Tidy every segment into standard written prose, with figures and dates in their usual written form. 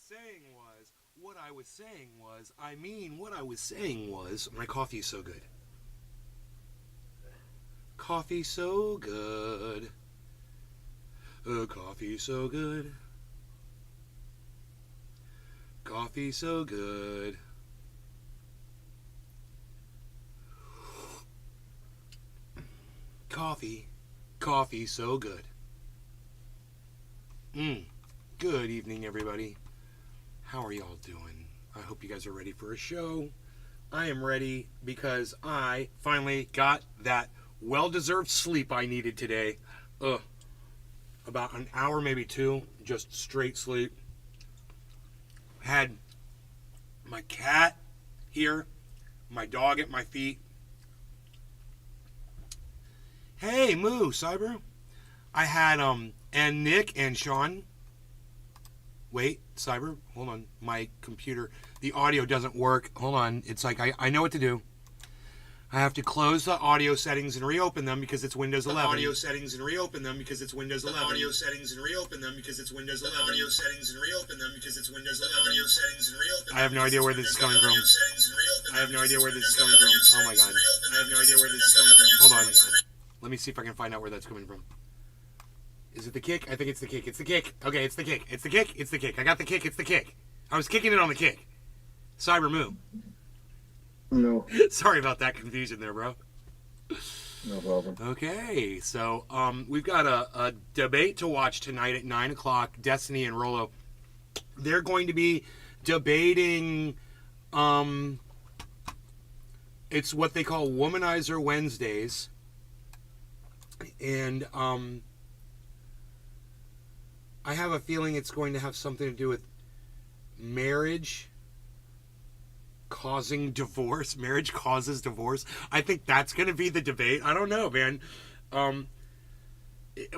saying was, my coffee's so good. Coffee so good. Coffee so good. Coffee so good. Coffee so good. Good evening, everybody. How are y'all doing? I hope you guys are ready for a show. I am ready because I finally got that well-deserved sleep I needed today. About an hour, maybe two, just straight sleep. Had my cat here, my dog at my feet. Hey, Moo, Cyber. I had, and Nick and Sean. Wait, Cyber, hold on. My computer, the audio doesn't work. Hold on. It's like, I know what to do. I have to close the audio settings and reopen them because it's Windows 11. Audio settings and reopen them because it's Windows 11. Audio settings and reopen them because it's Windows 11. Audio settings and reopen them because it's Windows 11. Audio settings and reopen. I have no idea where this is coming from. I have no idea where this is coming from. Oh my god. I have no idea where this is coming from. Hold on. Let me see if I can find out where that's coming from. Is it the kick? I think it's the kick. It's the kick. Okay, it's the kick. It's the kick. It's the kick. I got the kick. It's the kick. I was kicking it on the kick. Cyber Moo. No. Sorry about that confusion there, bro. No problem. Okay, so we've got a debate to watch tonight at 9 o'clock. Destiny and Rollo. They're going to be debating. It's what they call Womanizer Wednesdays. And I have a feeling it's going to have something to do with marriage causing divorce. Marriage causes divorce. I think that's going to be the debate. I don't know, man.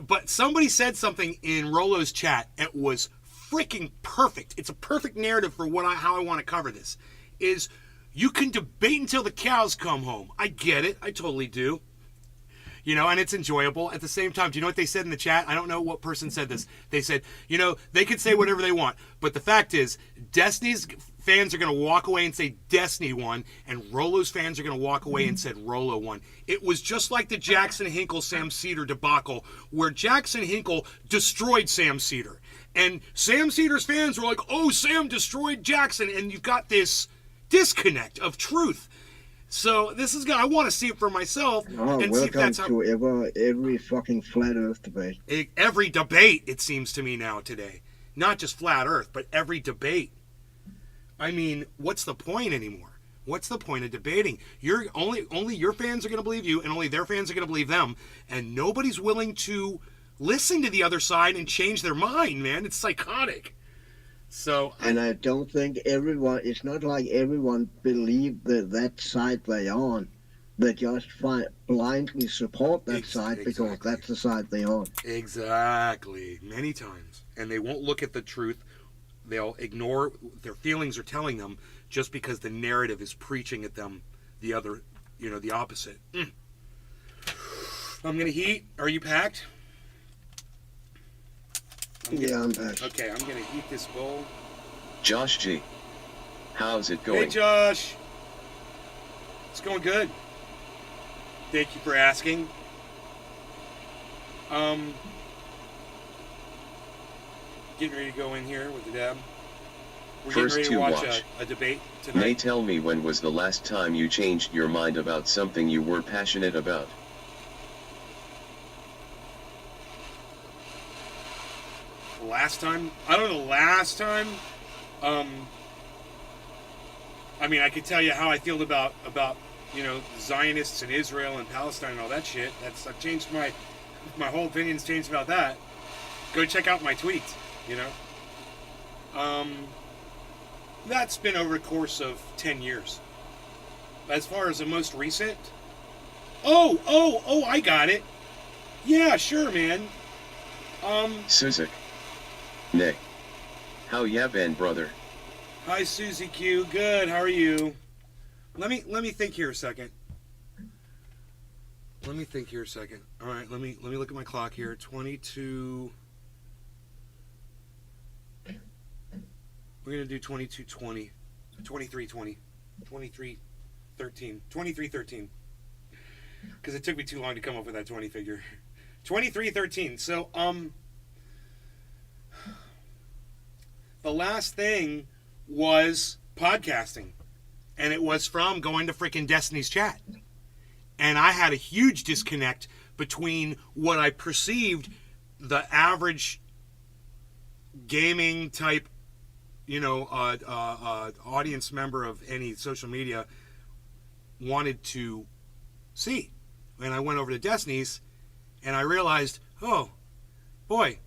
But somebody said something in Rollo's chat. It was freaking perfect. It's a perfect narrative for how I want to cover this. Is you can debate until the cows come home. I get it. I totally do. You know, and it's enjoyable. At the same time, do you know what they said in the chat? I don't know what person said this. They said, you know, they could say whatever they want, but the fact is, Destiny's fans are going to walk away and say Destiny won, and Rollo's fans are going to walk away and said Rollo won. It was just like the Jackson Hinkle Sam Cedar debacle, where Jackson Hinkle destroyed Sam Cedar, and Sam Cedar's fans were like, "Oh, Sam destroyed Jackson," and you've got this disconnect of truth. So this is I want to see it for myself and see if that's how. To every fucking flat Earth debate. Every debate, it seems to me now today, not just flat Earth, but every debate. I mean, what's the point anymore? What's the point of debating? You're only your fans are going to believe you, and only their fans are going to believe them, and nobody's willing to listen to the other side and change their mind. Man, it's psychotic. So, and I don't think it's not like everyone believes that side they're on. They just blindly support that side because that's the side they're on. Exactly. Many times. And they won't look at the truth. They'll ignore their feelings are telling them just because the narrative is preaching at them the other, the opposite. I'm going to heat. Are you packed? Yeah, I'm back. Okay, I'm going to heat this bowl. Josh G. How's it going? Hey, Josh. It's going good. Thank you for asking. Getting ready to go in here with the dab. We're First getting ready to watch a debate tonight. May, tell me, when was the last time you changed your mind about something you were passionate about? Last time? I don't know, last time? I mean, I could tell you how I feel about Zionists and Israel and Palestine and all that shit. I've changed my whole opinion's changed about that. Go check out my tweets, That's been over the course of 10 years. As far as the most recent... Oh, I got it. Yeah, sure, man. Suzik. Nick. How ya been, brother? Hi, Susie Q. Good. How are you? Let me think here a second. All right, let me look at my clock here. 22. We're going to do 2220, 2320, 2313, 2313. Because it took me too long to come up with that 20 figure. 2313. So, the last thing was podcasting. And it was from going to freaking Destiny's chat. And I had a huge disconnect between what I perceived the average gaming type, audience member of any social media wanted to see. And I went over to Destiny's and I realized, oh, boy,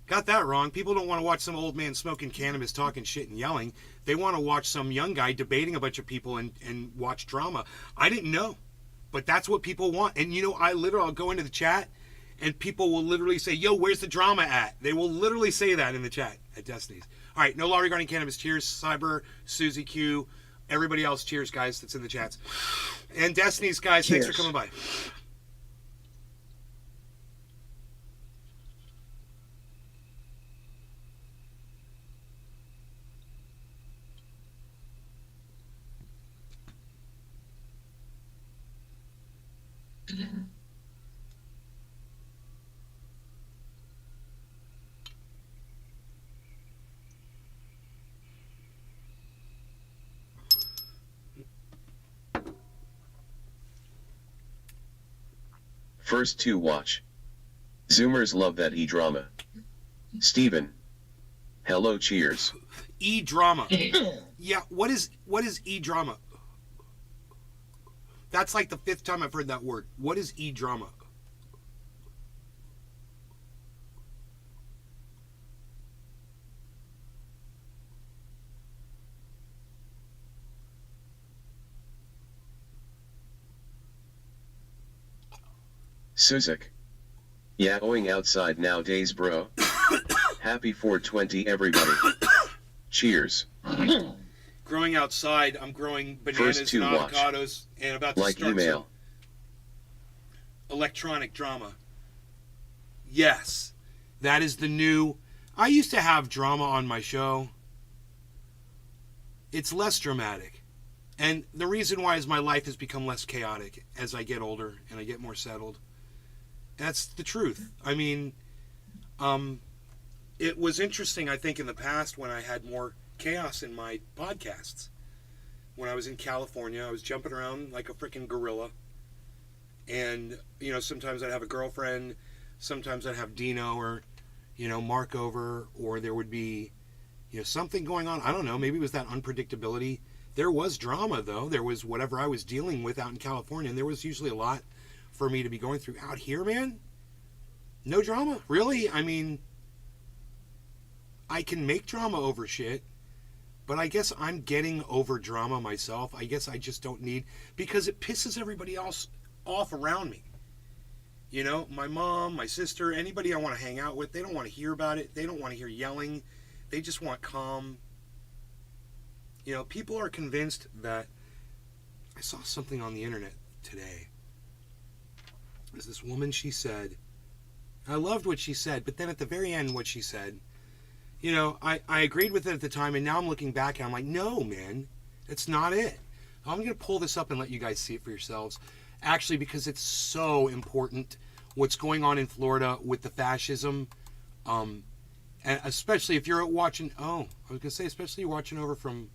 got that wrong. People don't want to watch some old man smoking cannabis, talking shit and yelling. They want to watch some young guy debating a bunch of people and watch drama. I didn't know, but that's what people want. And, I'll go into the chat and people will literally say, yo, where's the drama at? They will literally say that in the chat at Destiny's. All right, no law regarding cannabis. Cheers, Cyber, Susie Q, everybody else. Cheers, guys, that's in the chats. And Destiny's, guys, Cheers. Thanks for coming by. First to watch. Zoomers love that e-drama. Steven. Hello, cheers. E-drama. Yeah, what is e-drama? That's like the 5th time I've heard that word. What is e-drama? Suzik. Yeah, going outside nowadays, bro. Happy 420, everybody. Cheers. Growing outside, I'm growing bananas and avocados and about to start email. Some electronic drama. Yes, that is the new. I used to have drama on my show. It's less dramatic. And the reason why is my life has become less chaotic as I get older and I get more settled. That's the truth. I mean, it was interesting, I think, in the past when I had more chaos in my podcasts. When I was in California, I was jumping around like a freaking gorilla. And, sometimes I'd have a girlfriend. Sometimes I'd have Dino or, Mark over. Or there would be, something going on. I don't know. Maybe it was that unpredictability. There was drama, though. There was whatever I was dealing with out in California. And there was usually a lot for me to be going through. Out here, man, no drama. Really? I mean, I can make drama over shit, but I guess I'm getting over drama myself. I guess I just don't need, because it pisses everybody else off around me. My mom, my sister, anybody I want to hang out with, they don't want to hear about it. They don't want to hear yelling. They just want calm. People are convinced that, I saw something on the internet today. There's this woman, she said, I loved what she said, but then at the very end what she said, I agreed with it at the time, and now I'm looking back and I'm like, no, man, that's not it. I'm going to pull this up and let you guys see it for yourselves, actually, because it's so important what's going on in Florida with the fascism, and especially if you're watching, I was going to say, especially you're watching over from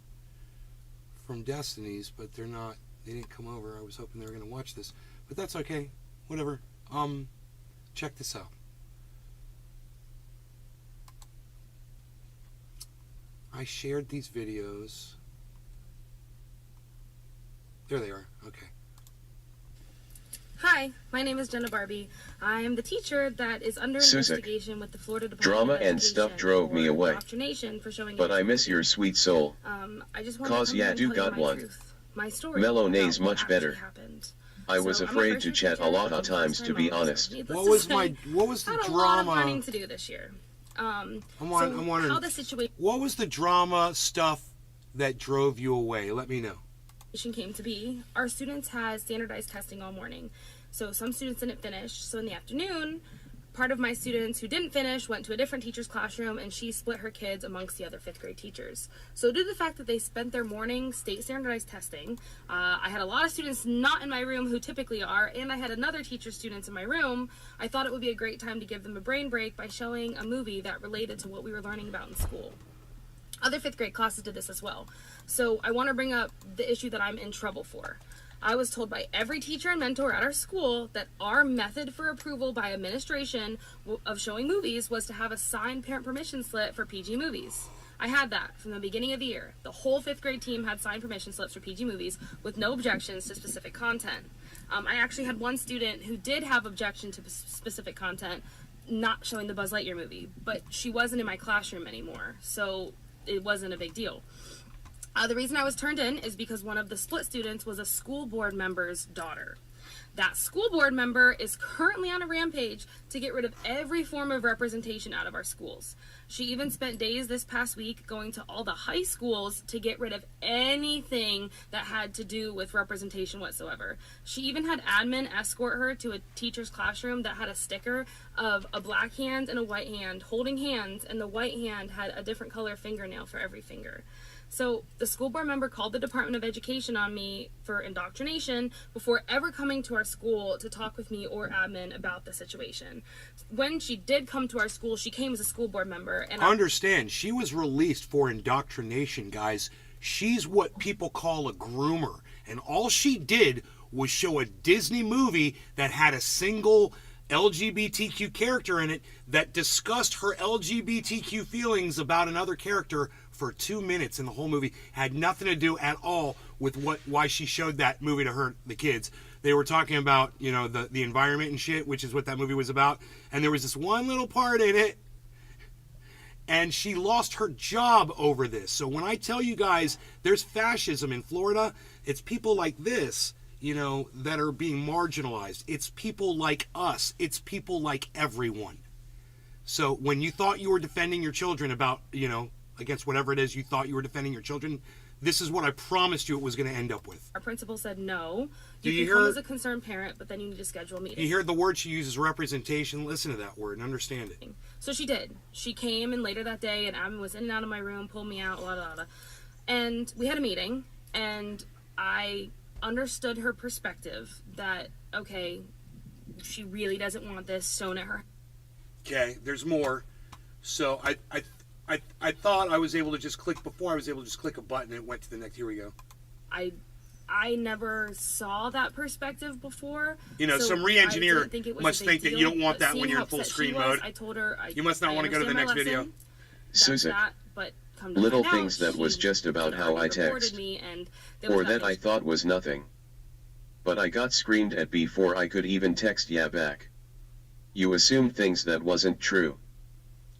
Destiny's, but they didn't come over. I was hoping they were going to watch this, but that's okay. Whatever. Check this out. I shared these videos. There they are. Okay. Hi, my name is Jenna Barbie. I am the teacher that is under investigation with the Florida Department Drama of Education and stuff drove me away. Indoctrination for showing but I miss your sweet soul. I just want Cause to yeah, do got one. My story. Melonay's much better. Happened. I was afraid to chat a lot of times, to be honest. What was the had a drama? lot of learning to do this year. I'm wondering how the situation. What was the drama stuff that drove you away? Let me know. Came to be. Our students had standardized testing all morning. So some students didn't finish. So in the afternoon, part of my students who didn't finish went to a different teacher's classroom, and she split her kids amongst the other 5th grade teachers. So due to the fact that they spent their morning state standardized testing, I had a lot of students not in my room who typically are, and I had another teacher's students in my room. I thought it would be a great time to give them a brain break by showing a movie that related to what we were learning about in school. Other 5th grade classes did this as well. So I want to bring up the issue that I'm in trouble for. I was told by every teacher and mentor at our school that our method for approval by administration of showing movies was to have a signed parent permission slip for PG movies. I had that from the beginning of the year. The whole 5th grade team had signed permission slips for PG movies with no objections to specific content. I actually had one student who did have objection to specific content, not showing the Buzz Lightyear movie, but she wasn't in my classroom anymore, so it wasn't a big deal. The reason I was turned in is because one of the split students was a school board member's daughter. That school board member is currently on a rampage to get rid of every form of representation out of our schools. She even spent days this past week going to all the high schools to get rid of anything that had to do with representation whatsoever. She even had admin escort her to a teacher's classroom that had a sticker of a black hand and a white hand holding hands, and the white hand had a different color fingernail for every finger. So the school board member called the Department of Education on me for indoctrination before ever coming to our school to talk with me or admin about the situation. When she did come to our school, she came as a school board member. And Understand, she was released for indoctrination, guys. She's what people call a groomer. And all she did was show a Disney movie that had a single LGBTQ character in it that discussed her LGBTQ feelings about another character for 2 minutes, in the whole movie had nothing to do at all with why she showed that movie to the kids. They were talking about, the environment and shit, which is what that movie was about. And there was this one little part in it, and she lost her job over this. So when I tell you guys there's fascism in Florida, it's people like this, that are being marginalized. It's people like us. It's people like everyone. So when you thought you were defending your children about, against whatever it is you thought you were defending your children, this is what I promised you it was going to end up with. Our principal said, no, you can hear, come as a concerned parent, but then you need to schedule a meeting. You hear the word she uses, representation. Listen to that word and understand it. So she did. She came in later that day, and Adam was in and out of my room, pulled me out, blah, blah, blah. And we had a meeting, and I understood her perspective that, okay, she really doesn't want this shown at her. Okay, there's more. So I thought I was able to just click before. I was able to just click a button and it went to the next. Here we go. I never saw that perspective before. So some re-engineer must think that you don't want that when you're in full screen mode. I told her you must not want to go to the next video. Susan, little things that was just about how I text, or that I thought was nothing. But I got screamed at before I could even text ya back. You assumed things that wasn't true.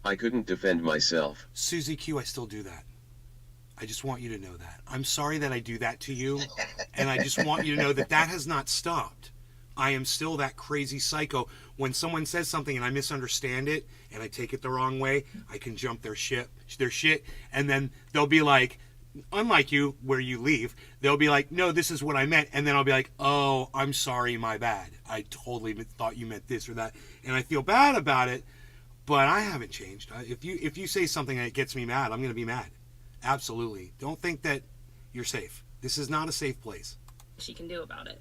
I couldn't defend myself. Susie Q, I still do that. I just want you to know that. I'm sorry that I do that to you, and I just want you to know that that has not stopped. I am still that crazy psycho. When someone says something and I misunderstand it, and I take it the wrong way, I can jump their shit, and then they'll be like, unlike you, where you leave, they'll be like, no, this is what I meant, and then I'll be like, oh, I'm sorry, my bad. I totally thought you meant this or that, and I feel bad about it, but I haven't changed. If you say something that gets me mad, I'm going to be mad. Absolutely. Don't think that you're safe. This is not a safe place. She can do about it.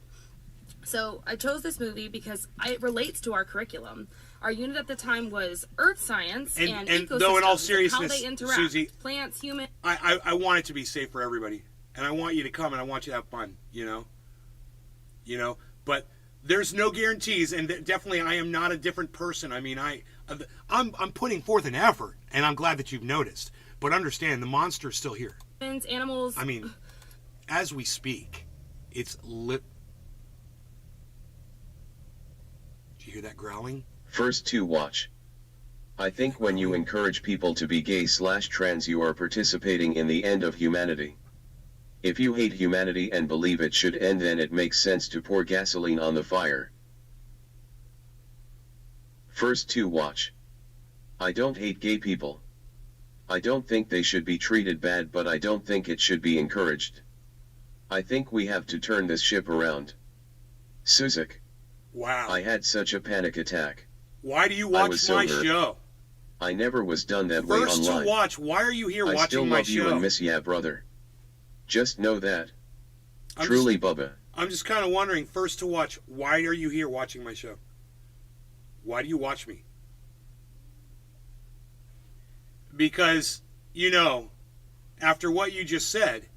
So I chose this movie because it relates to our curriculum. Our unit at the time was Earth Science and ecosystems, though in all seriousness, how they interact, Susie, plants, humans. I want it to be safe for everybody, and I want you to come and I want you to have fun. But there's no guarantees, and definitely I am not a different person. I mean, I'm putting forth an effort, and I'm glad that you've noticed. But understand, the monster's still here. Animals. I mean, as we speak, it's lit. Did you hear that growling? First to watch. I think when you encourage people to be gay/trans, you are participating in the end of humanity. If you hate humanity and believe it should end, then it makes sense to pour gasoline on the fire. First to watch. I don't hate gay people. I don't think they should be treated bad, but I don't think it should be encouraged. I think we have to turn this ship around. Suzik. Wow. I had such a panic attack. Why do you watch my show? I never was done that way online. First to watch. Why are you here watching my show? I still love you and miss ya, brother. Just know that. Truly, Bubba. I'm just kind of wondering, first to watch, why are you here watching my show? Why do you watch me? Because, you know, after what you just said,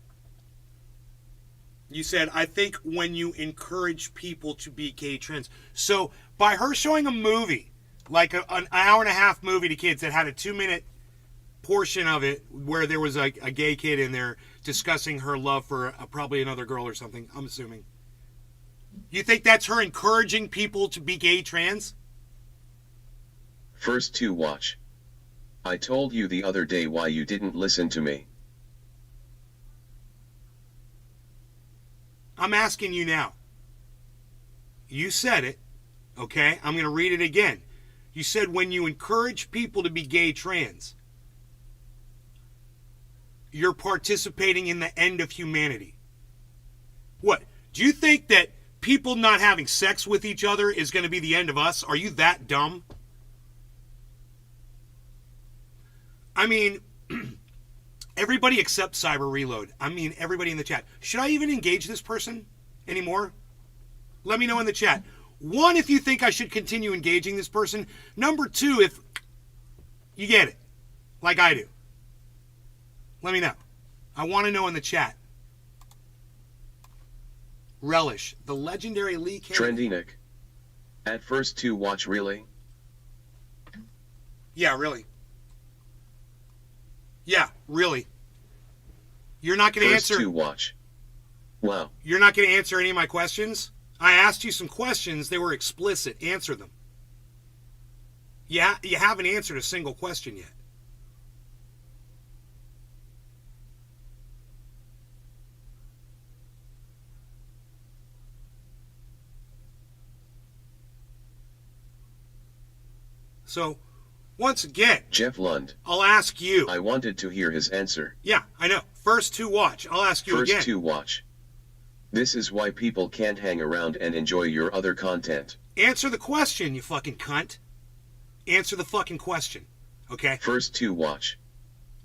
you said, I think when you encourage people to be gay trans. So, by her showing a movie, like an hour and a half movie to kids that had a 2-minute portion of it where there was a gay kid in there discussing her love for probably another girl or something, I'm assuming. You think that's her encouraging people to be gay trans? First to watch. I told you the other day why you didn't listen to me. I'm asking you now. You said it, okay? I'm going to read it again. You said when you encourage people to be gay trans, you're participating in the end of humanity. What? Do you think that people not having sex with each other is going to be the end of us? Are you that dumb? I mean, everybody except Cyber Reload. I mean, everybody in the chat. Should I even engage this person anymore? Let me know in the chat. 1, if you think I should continue engaging this person. Number 2, if you get it, like I do. Let me know. I want to know in the chat. Relish, the legendary Lee K. Trendy Nick. At first to watch, really? Yeah, really. Yeah, really. You're not going to answer. First to watch. Wow. You're not going to answer any of my questions? I asked you some questions. They were explicit. Answer them. Yeah, you haven't answered a single question yet. So, once again, Jeff Lund. I'll ask you. I wanted to hear his answer. Yeah, I know. First to watch. I'll ask you again. First to watch. This is why people can't hang around and enjoy your other content. Answer the question, you fucking cunt. Answer the fucking question. Okay? First to watch.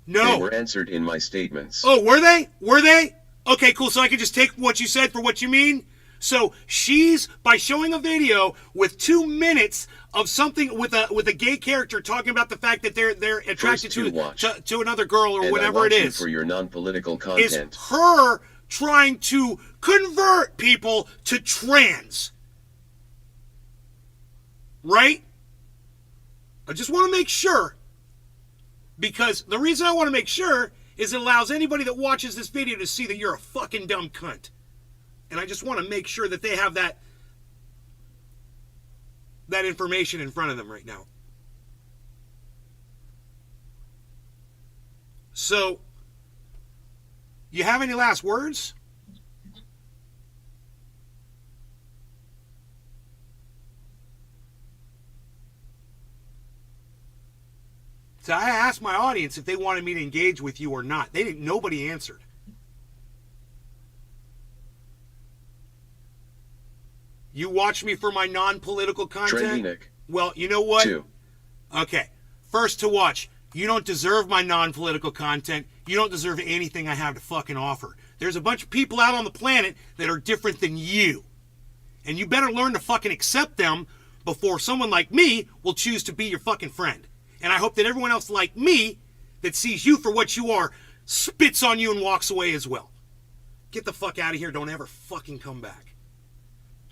No. They were answered in my statements. Oh, were they? Were they? Okay, cool. So I can just take what you said for what you mean? So she's, by showing a video with 2 minutes of something with a gay character talking about the fact that they're attracted to another girl or and whatever it is. For your non-political content. Is her trying to convert people to trans. Right? I just want to make sure. Because the reason I want to make sure is it allows anybody that watches this video to see that you're a fucking dumb cunt. And I just want to make sure that they have that information in front of them right now. So, you have any last words? So I asked my audience if they wanted me to engage with you or not. They didn't. Nobody answered. You watch me for my non-political content? Trendy Nick. Well, you know what? 2. Okay. First to watch. You don't deserve my non-political content. You don't deserve anything I have to fucking offer. There's a bunch of people out on the planet that are different than you. And you better learn to fucking accept them before someone like me will choose to be your fucking friend. And I hope that everyone else like me that sees you for what you are spits on you and walks away as well. Get the fuck out of here. Don't ever fucking come back.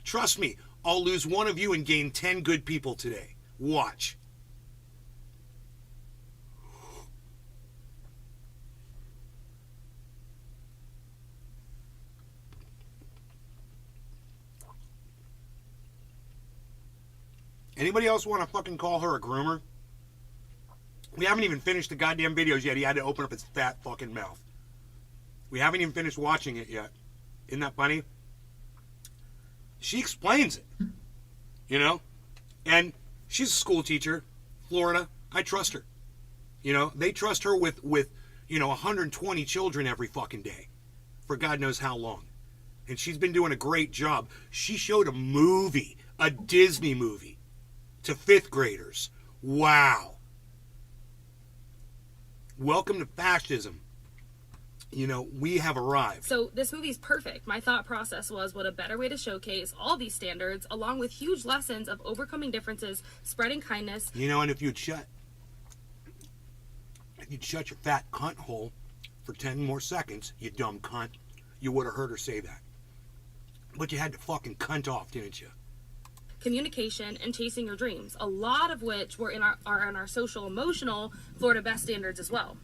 Trust me, I'll lose one of you and gain 10 good people today. Watch. Anybody else want to fucking call her a groomer? We haven't even finished the goddamn videos yet. He had to open up his fat fucking mouth. We haven't even finished watching it yet. Isn't that funny? She explains it, you know, and she's a school teacher, Florida. I trust her. You know, they trust her with 120 children every fucking day for God knows how long. And she's been doing a great job. She showed a movie, a Disney movie, to 5th graders. Wow. Welcome to fascism. You know, we have arrived. So this movie's perfect. My thought process was, what a better way to showcase all these standards, along with huge lessons of overcoming differences, spreading kindness. You know, and if you'd shut your fat cunt hole for 10 more seconds, you dumb cunt, you would have heard her say that. But you had to fucking cunt off, didn't you? Communication and chasing your dreams, a lot of which are in our social emotional Florida best standards as well.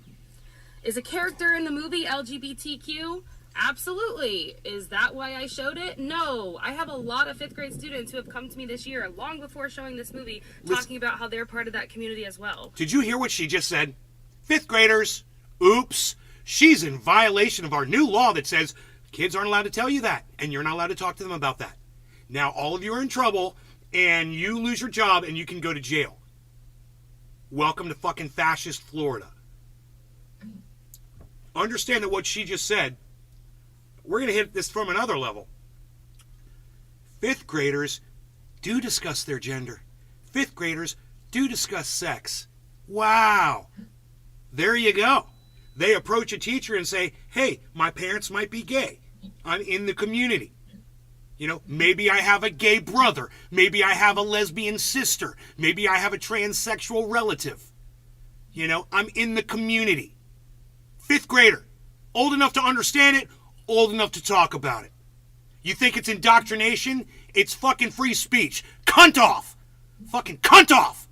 Is a character in the movie LGBTQ? Absolutely. Is that why I showed it? No. I have a lot of 5th grade students who have come to me this year, long before showing this movie, talking about how they're part of that community as well. Did you hear what she just said? 5th graders, oops, she's in violation of our new law that says kids aren't allowed to tell you that, and you're not allowed to talk to them about that. Now all of you are in trouble, and you lose your job, and you can go to jail. Welcome to fucking fascist Florida. Understand that what she just said, we're going to hit this from another level. 5th graders do discuss their gender. 5th graders do discuss sex. Wow. There you go. They approach a teacher and say, hey, my parents might be gay. I'm in the community. You know, maybe I have a gay brother. Maybe I have a lesbian sister. Maybe I have a transsexual relative. You know, I'm in the community. 5th grader, old enough to understand it, old enough to talk about it. You think it's indoctrination? It's fucking free speech. Cunt off! Fucking cunt off!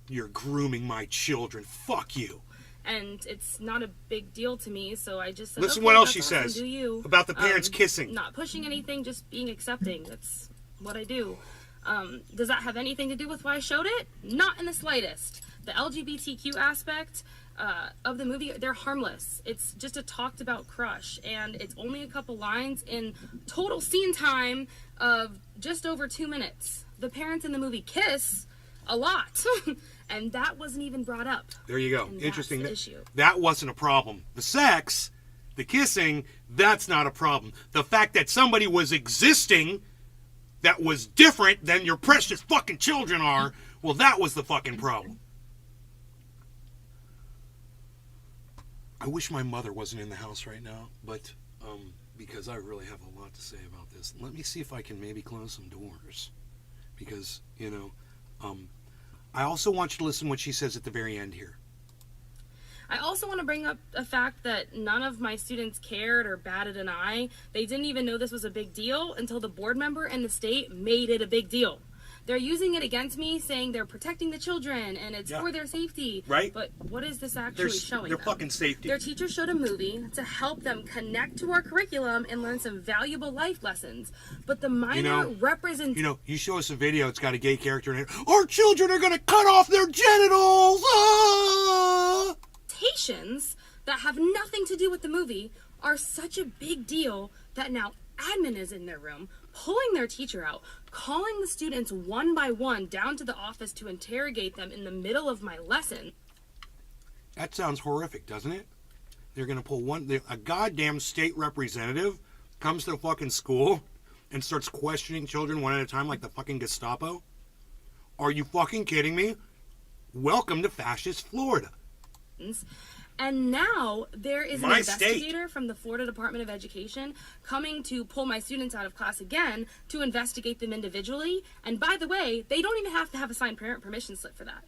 You're grooming my children. Fuck you. And it's not a big deal to me, so I just said, listen okay, what else she awesome, says do you. about the parents kissing. Not pushing anything, just being accepting. That's what I do. Does that have anything to do with why I showed it? Not in the slightest. The LGBTQ aspect of the movie, they're harmless. It's just a talked about crush, and it's only a couple lines in total scene time of just over 2 minutes. The parents in the movie kiss a lot, and that wasn't even brought up. There you go. And Interesting. That's the issue. That wasn't a problem. The sex, the kissing, that's not a problem. The fact that somebody was existing that was different than your precious fucking children are, well, that was the fucking problem. I wish my mother wasn't in the house right now, but because I really have a lot to say about this. Let me see if I can maybe close some doors, because, you know, I also want you to listen to what she says at the very end here. I also want to bring up a fact that none of my students cared or batted an eye. They didn't even know this was a big deal until the board member and the state made it a big deal. They're using it against me, saying they're protecting the children and it's for their safety. Right. But what is this actually showing Their them? fucking safety. Their teacher showed a movie to help them connect to our curriculum and learn some valuable life lessons. But the minor representation... You know, you show us a video, it's got a gay character in it. Our children are going to cut off their genitals! Ah! That have nothing to do with the movie are such a big deal that now admin is in their room, pulling their teacher out, calling the students one by one down to the office to interrogate them in the middle of my lesson. That sounds horrific, doesn't it? They're going to pull a goddamn state representative comes to the fucking school and starts questioning children one at a time like the fucking Gestapo? Are you fucking kidding me? Welcome to fascist Florida. And now there is an investigator from the Florida Department of Education coming to pull my students out of class again to investigate them individually. And by the way, they don't even have to have a signed parent permission slip for that.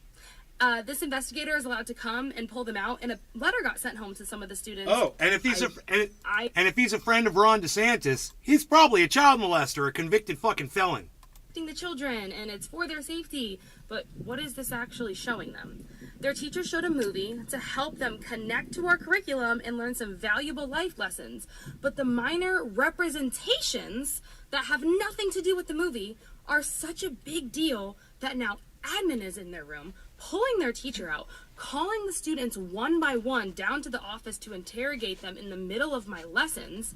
This investigator is allowed to come and pull them out, and a letter got sent home to some of the students. Oh, and if he's a friend of Ron DeSantis, he's probably a child molester, a convicted fucking felon. The children, and it's for their safety. But what is this actually showing them? Their teacher showed a movie to help them connect to our curriculum and learn some valuable life lessons. But the minor representations that have nothing to do with the movie are such a big deal that now admin is in their room, pulling their teacher out, calling the students one by one down to the office to interrogate them in the middle of my lessons.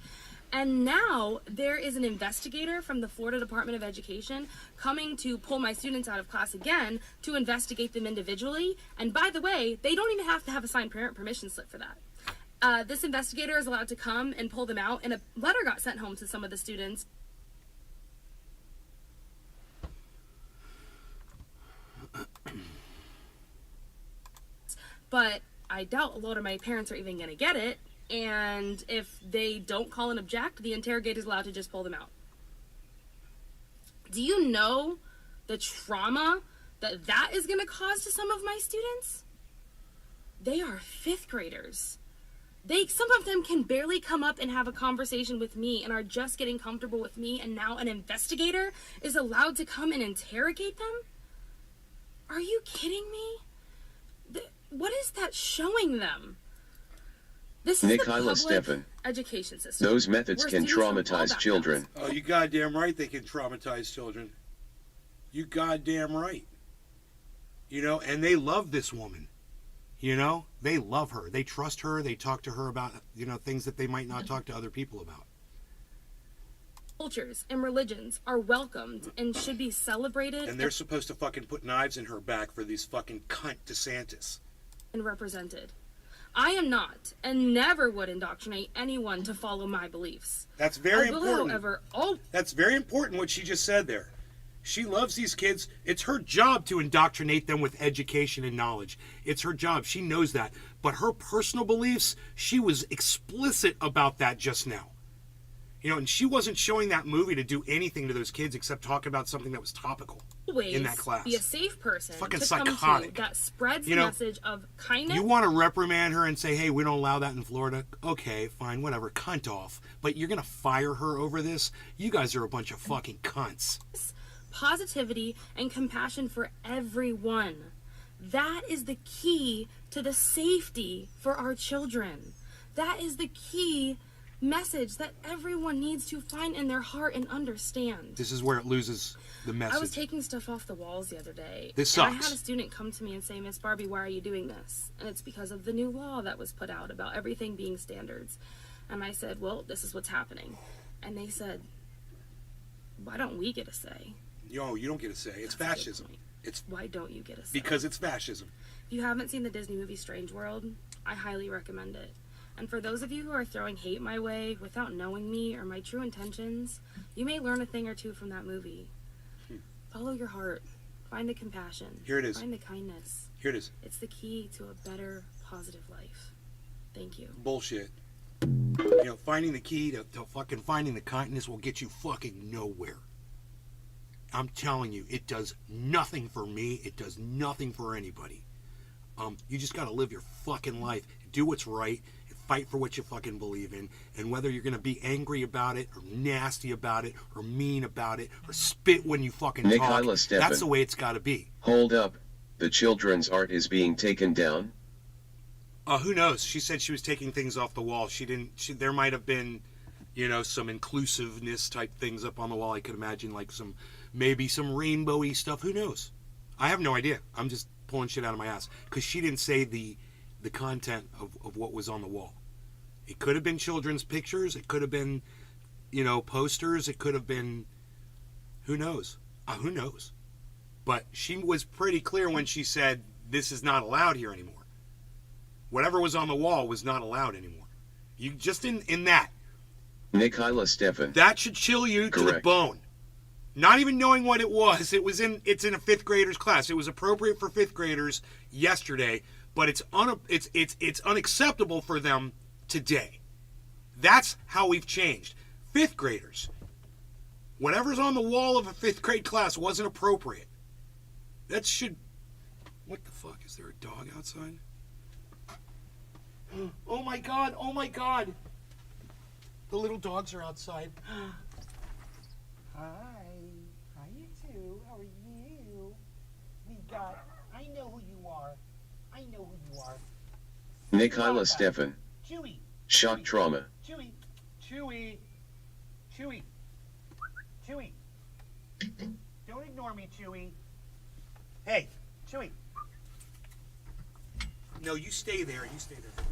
And now there is an investigator from the Florida Department of Education coming to pull my students out of class again to investigate them individually. And by the way, they don't even have to have a signed parent permission slip for that. This investigator is allowed to come and pull them out, and a letter got sent home to some of the students. but I doubt a lot of my parents are even going to get it. And if they don't call and object, the interrogator's allowed to just pull them out. Do you know the trauma that is going to cause to some of my students? They are 5th graders. Some of them can barely come up and have a conversation with me and are just getting comfortable with me, and now an investigator is allowed to come and interrogate them? Are you kidding me? What is that showing them? This is the public education system. Those methods can traumatize children. Oh, you goddamn right they can traumatize children. You goddamn right. You know, and they love this woman. You know, they love her. They trust her. They talk to her about, you know, things that they might not talk to other people about. Cultures and religions are welcomed and should be celebrated. And they're supposed to fucking put knives in her back for these fucking cunt DeSantis. And represented. I am not and never would indoctrinate anyone to follow my beliefs. That's very important. However, that's very important what she just said there. She loves these kids. It's her job to indoctrinate them with education and knowledge. It's her job. She knows that. But her personal beliefs, she was explicit about that just now. You know, and she wasn't showing that movie to do anything to those kids except talk about something that was topical in that class. Be a safe person fucking to psychotic. Come to that spreads the message of kindness. You want to reprimand her and say, hey, we don't allow that in Florida? Okay, fine, whatever, cunt off. But you're going to fire her over this? You guys are a bunch of fucking cunts. Positivity and compassion for everyone. That is the key to the safety for our children. That is the key message that everyone needs to find in their heart and understand. This is where it loses the message. I was taking stuff off the walls the other day. This sucks. And I had a student come to me and say, Miss Barbie, why are you doing this? And it's because of the new law that was put out about everything being standards. And I said, well, this is what's happening. And they said, why don't we get a say? Yo, you don't get a say. It's fascism. Why don't you get a say? Because it's fascism. If you haven't seen the Disney movie Strange World, I highly recommend it. And for those of you who are throwing hate my way without knowing me or my true intentions, you may learn a thing or two from that movie. Follow your heart. Find the compassion. Here it is. Find the kindness. Here it is. It's the key to a better, positive life. Thank you. Bullshit. You know, finding the key to fucking finding the kindness will get you fucking nowhere. I'm telling you, it does nothing for me. It does nothing for anybody. You just got to live your fucking life. Do what's right. Fight for what you fucking believe in. And whether you're going to be angry about it, or nasty about it, or mean about it, or spit when you fucking talk, that's the way it's got to be. Hold up. The children's art is being taken down? Who knows? She said she was taking things off the wall. There might have been, you know, some inclusiveness type things up on the wall. I could imagine like maybe some rainbowy stuff. Who knows? I have no idea. I'm just pulling shit out of my ass. Because she didn't say the content of what was on the wall. It could have been children's pictures. It could have been, you know, posters. It could have been, who knows? Who knows? But she was pretty clear when she said, this is not allowed here anymore. Whatever was on the wall was not allowed anymore. You just in that. Nikayla Stefan. That should chill you to the bone. Not even knowing what it was. It's in a 5th grader's class. It was appropriate for 5th graders yesterday, but it's unacceptable for them today. That's how we've changed. 5th graders. Whatever's on the wall of a 5th grade class wasn't appropriate. That should... What the fuck? Is there a dog outside? Oh my god, oh my god. The little dogs are outside. Hi. Hi, you two. How are you? I know who you are. I know who you are. Nikayla Stefan. Chewy. Shock trauma. Chewy. Chewy. Chewy. Chewy. Don't ignore me, Chewy. Hey, Chewy. No, you stay there. You stay there.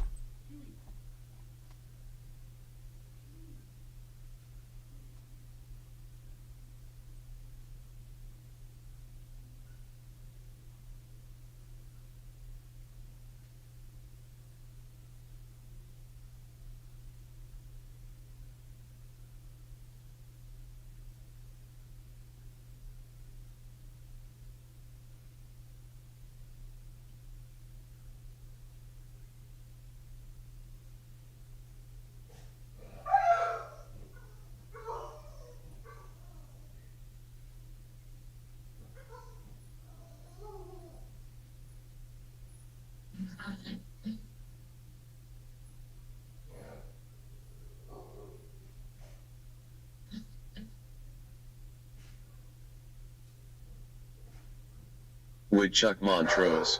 Woodchuck Montrose.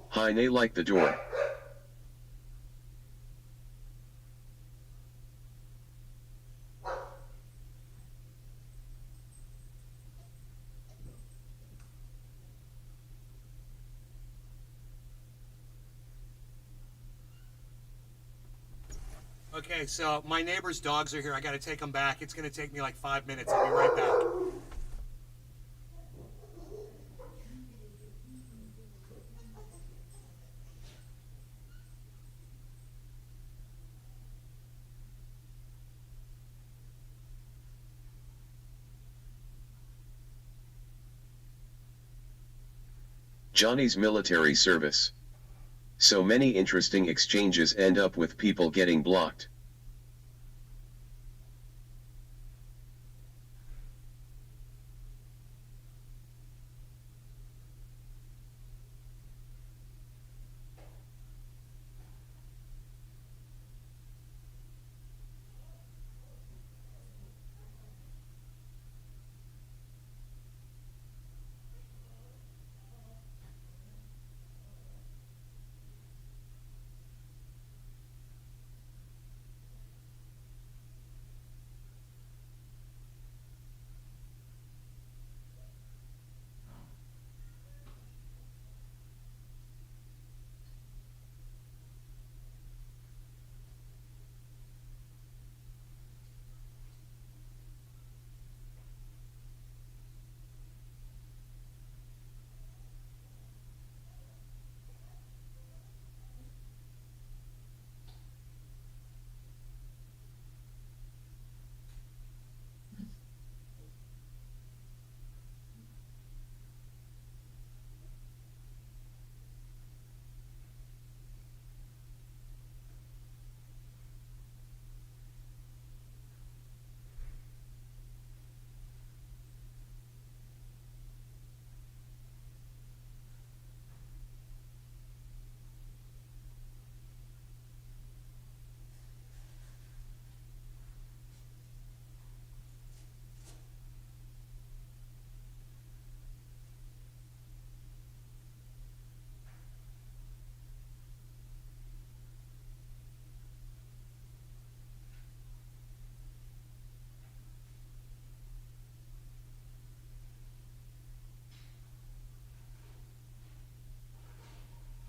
Hi nay like the door. Okay, so my neighbor's dogs are here. I got to take them back. It's going to take me like 5 minutes. I'll be right back. Johnny's military service. So many interesting exchanges end up with people getting blocked.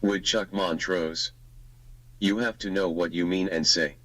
Woodchuck Montrose. You have to know what you mean and say.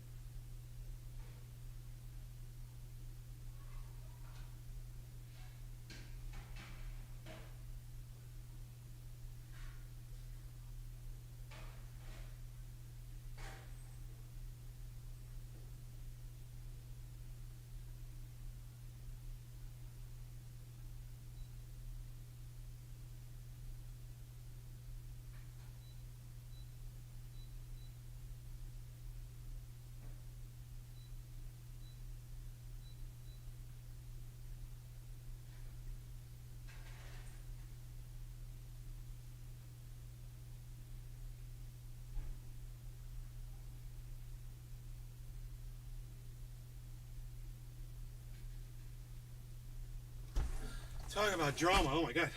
Talking about drama, oh my God.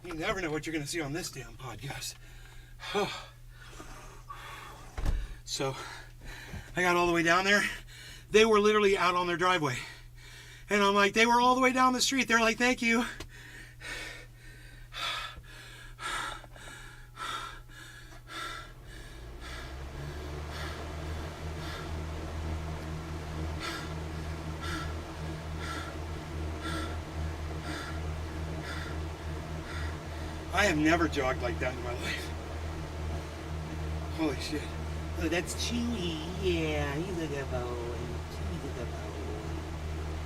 You never know what you're going to see on this damn podcast. So, I got all the way down there. They were literally out on their driveway. And I'm like, they were all the way down the street. They're like, thank you. I have never jogged like that in my life. Holy shit. Oh, that's Chewy. Yeah, he's a good boy. Chewy's a good boy.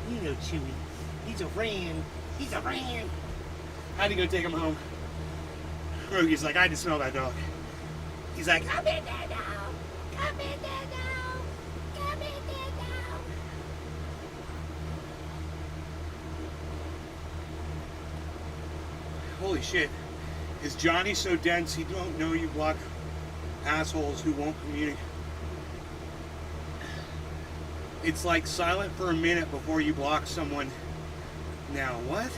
You know Chewy. He's a friend. He's a friend. I had to go take him home. Roogie's like, I had to smell that dog. He's like, come in there now. Come in there now. Come in there now. Holy shit. Is Johnny so dense he don't know you block assholes who won't communicate? It's like silent for a minute before you block someone. Now what?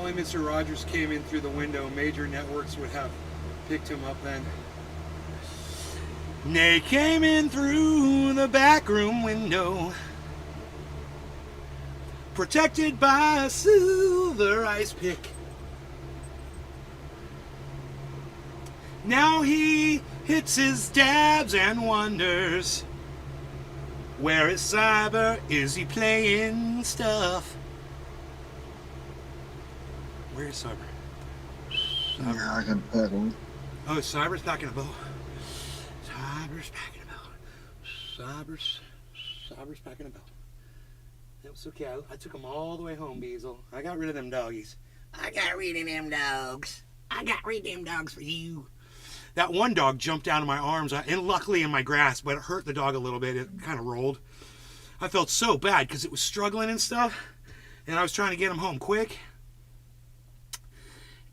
only Mr. Rogers came in through the window, major networks would have picked him up then. They came in through the back room window, protected by a silver ice pick. Now he hits his dabs and wonders, where is Cyber? Is he playing stuff? Where is Cyber? Yeah, I can put him. Oh, Cyber's packing a bow. Cyber's packing a bow. Cyber's packing a bow. That was okay. I took them all the way home, Beazle. I got rid of them doggies. I got rid of them dogs. I got rid of them dogs for you. That one dog jumped out of my arms, and luckily in my grasp, but it hurt the dog a little bit. It kind of rolled. I felt so bad because it was struggling and stuff, and I was trying to get him home quick.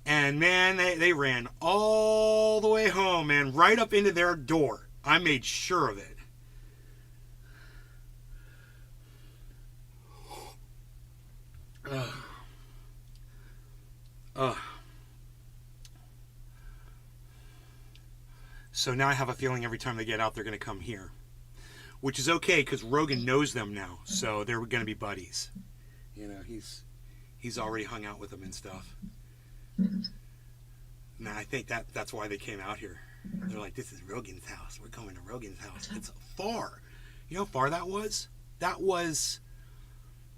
And man, they ran all the way home, man, right up into their door. I made sure of it. So now I have a feeling every time they get out, they're going to come here. Which is okay, because Rogan knows them now. So they're going to be buddies. You know, he's already hung out with them and stuff. And I think that's why they came out here. They're like, this is Rogan's house. We're going to Rogan's house. It's far. You know how far that was? That was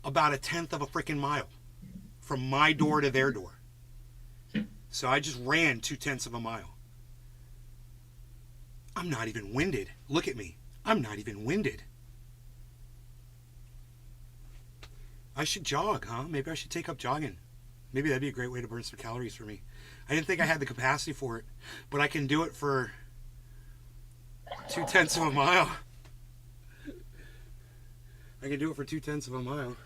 about 1/10 of a freaking mile. From my door to their door. So I just ran 2/10 of a mile. I'm not even winded. Look at me. I'm not even winded. I should jog, huh? Maybe I should take up jogging. Maybe that'd be a great way to burn some calories for me. I didn't think I had the capacity for it, but I can do it for 2/10 of a mile. I can do it for 2/10 of a mile.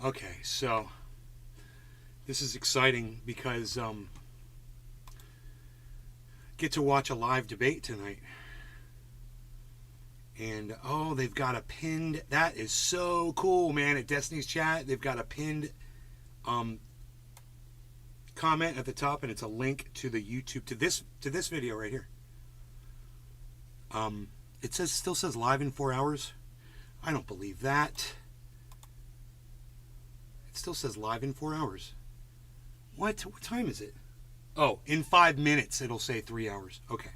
Okay, so this is exciting because get to watch a live debate tonight. And oh, they've got a pinned, that is so cool, man. At Destiny's chat, they've got a pinned comment at the top, and it's a link to the YouTube, to this video right here. It still says live in 4 hours. I don't believe that. It still says live in 4 hours. What time is it? Oh, in 5 minutes it'll say 3 hours. Okay.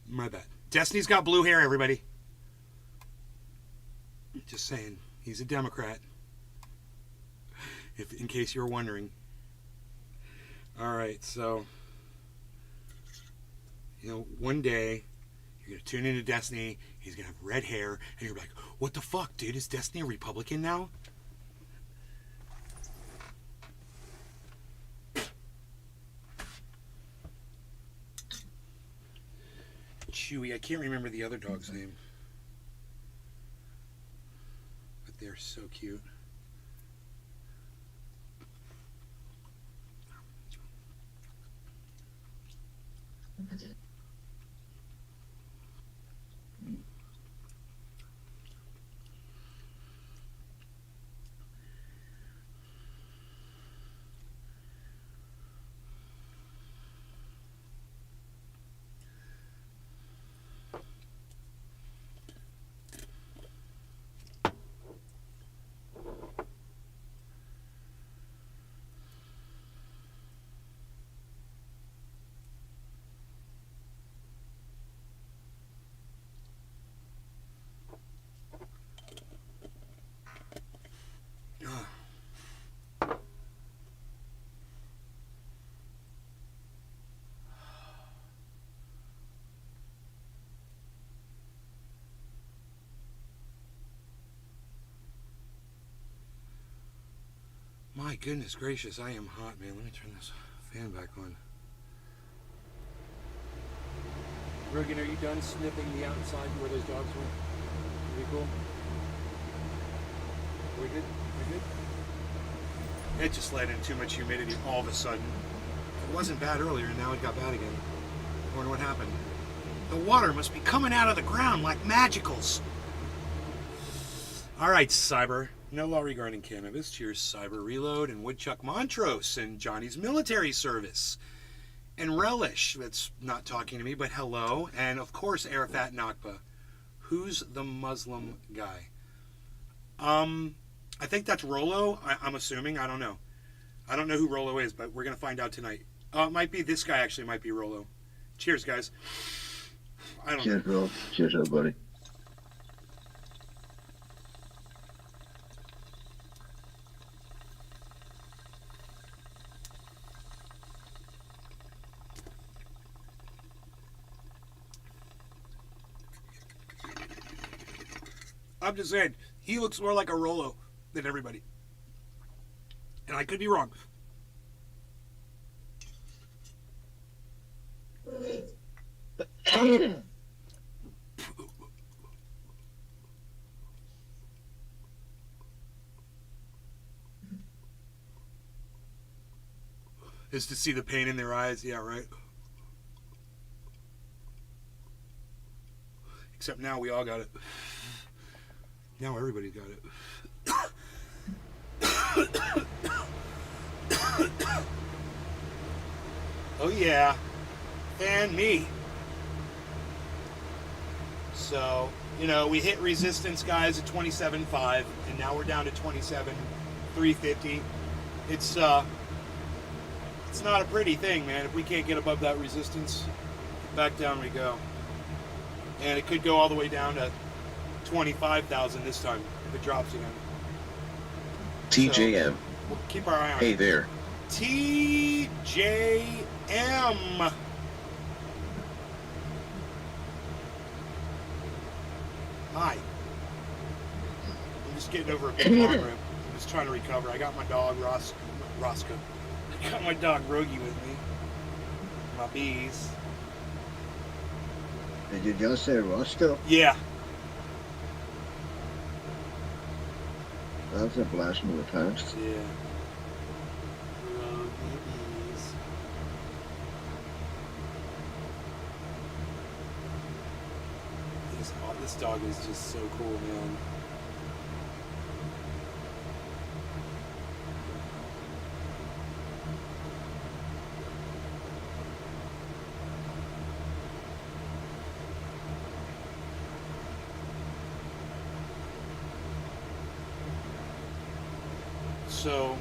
My bad. Destiny's got blue hair, everybody. Just saying. He's a Democrat. In case you were wondering. Alright, so one day you're gonna tune into Destiny, he's gonna have red hair, and you're like, what the fuck, dude? Is Destiny a Republican now? Chewy, I can't remember the other dog's name. But they're so cute. My goodness gracious, I am hot, man. Let me turn this fan back on. Rogan, are you done sniffing the outside where those dogs were? Pretty cool. We good? We good? It just let in too much humidity all of a sudden. It wasn't bad earlier, and now it got bad again. I wonder what happened. The water must be coming out of the ground like magicals. All right, Cyber. No law regarding cannabis. Cheers, Cyber Reload and Woodchuck Montrose and Johnny's Military Service. And Relish, that's not talking to me, but hello. And, of course, Arafat Nakba. Who's the Muslim guy? I think that's Rollo. I'm assuming. I don't know. I don't know who Rollo is, but we're going to find out tonight. It might be this guy, actually. It might be Rollo. Cheers, guys. I don't Cheers, know. bro. Cheers, everybody. I'm just saying, he looks more like a Rollo than everybody. And I could be wrong. Is to see the pain in their eyes. Yeah, right. Except now we all got it. Now everybody's got it. Oh yeah, fan me. So, you know, we hit resistance, guys, at 27.5, and now we're down to 27.350. It's not a pretty thing, man. If we can't get above that resistance, back down we go. And it could go all the way down to 25,000 this time if it drops again. TJM. So, we'll keep our eye on Hey it. there. TJM. Hi. I'm just getting over a big arm rip. I'm just trying to recover. I got my dog, Roscoe. I got my dog, Rogie, with me. My bees. Did you just say Roscoe? Yeah. That's a blast from the past. Yeah. Rogie bees. This dog is just so cool, man. So,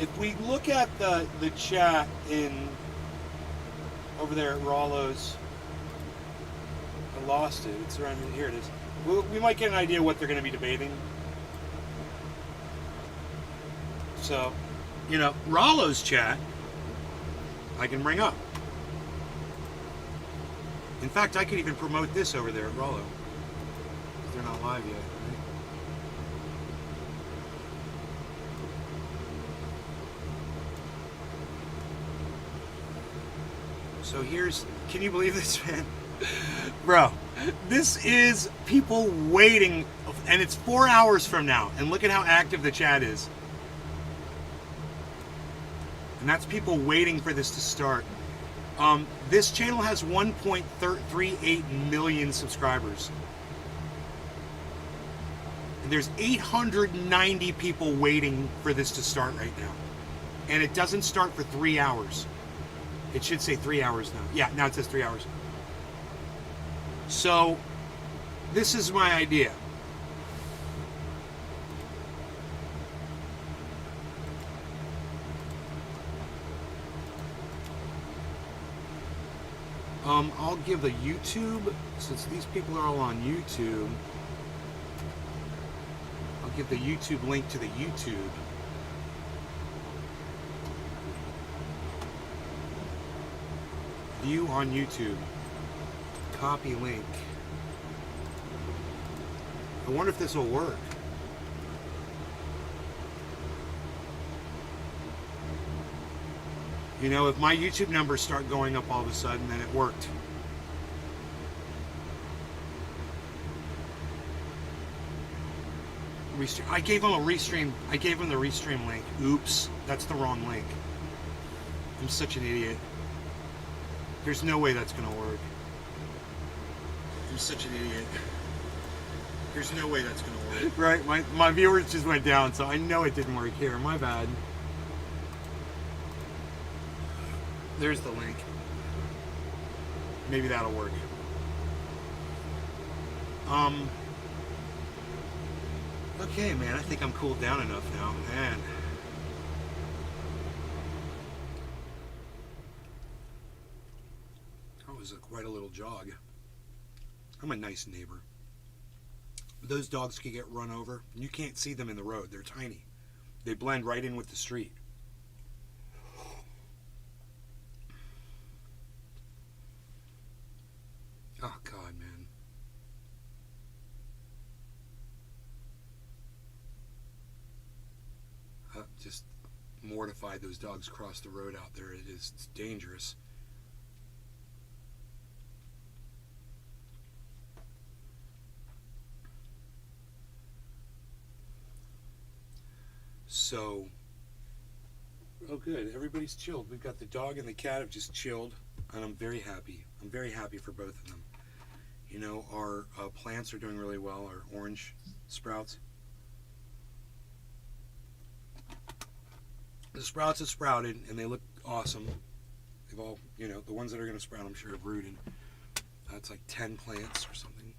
if we look at the chat in over there at Rollo's, I lost it. It's around here. It is. We might get an idea what they're going to be debating. So, you know, Rollo's chat, I can bring up. In fact, I could even promote this over there at Rollo. They're not live yet. Right? So here's, can you believe this, man? Bro, this is people waiting, and it's 4 hours from now, and look at how active the chat is. And that's people waiting for this to start. This channel has 1.38 million subscribers. And there's 890 people waiting for this to start right now. And it doesn't start for 3 hours. It should say 3 hours now. Yeah, now it says 3 hours. So, this is my idea. I'll give the YouTube, since these people are all on YouTube, I'll give the YouTube link to the YouTube. View on YouTube. Copy link. I wonder if this will work. You know, if my YouTube numbers start going up all of a sudden, then it worked. I gave him a restream. I gave him the restream link. Oops, that's the wrong link. I'm such an idiot. There's no way that's gonna work. I'm such an idiot. There's no way that's going to work. Right, my viewers just went down, so I know it didn't work here. My bad. There's the link. Maybe that'll work. Okay, man, I think I'm cooled down enough now. Man. That was quite a little jog. I'm a nice neighbor. Those dogs can get run over. You can't see them in the road. They're tiny. They blend right in with the street. Oh, God, man. Just mortified those dogs cross the road out there. It's dangerous. So, oh good, everybody's chilled. We've got the dog and the cat have just chilled, and I'm very happy. I'm very happy for both of them. You know, our plants are doing really well, our orange sprouts. The sprouts have sprouted, and they look awesome. They've all, you know, the ones that are going to sprout, I'm sure, have rooted. That's like 10 plants or something.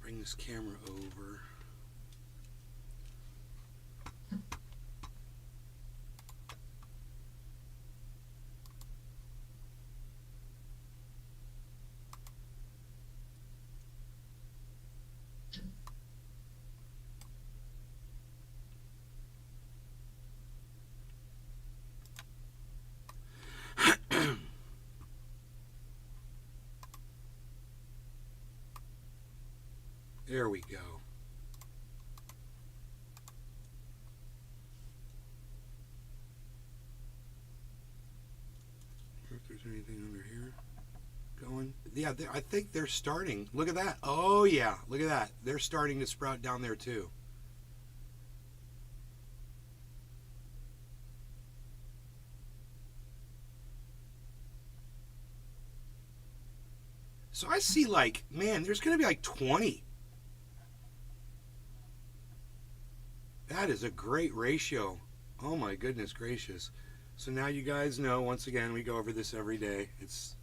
Bring this camera over. There we go. If there's anything under here going. Yeah, I think they're starting. Look at that. Oh, yeah. Look at that. They're starting to sprout down there, too. So I see, like, man, there's going to be like 20. That is a great ratio. Oh my goodness gracious. So now you guys know, once again, we go over this every day. It's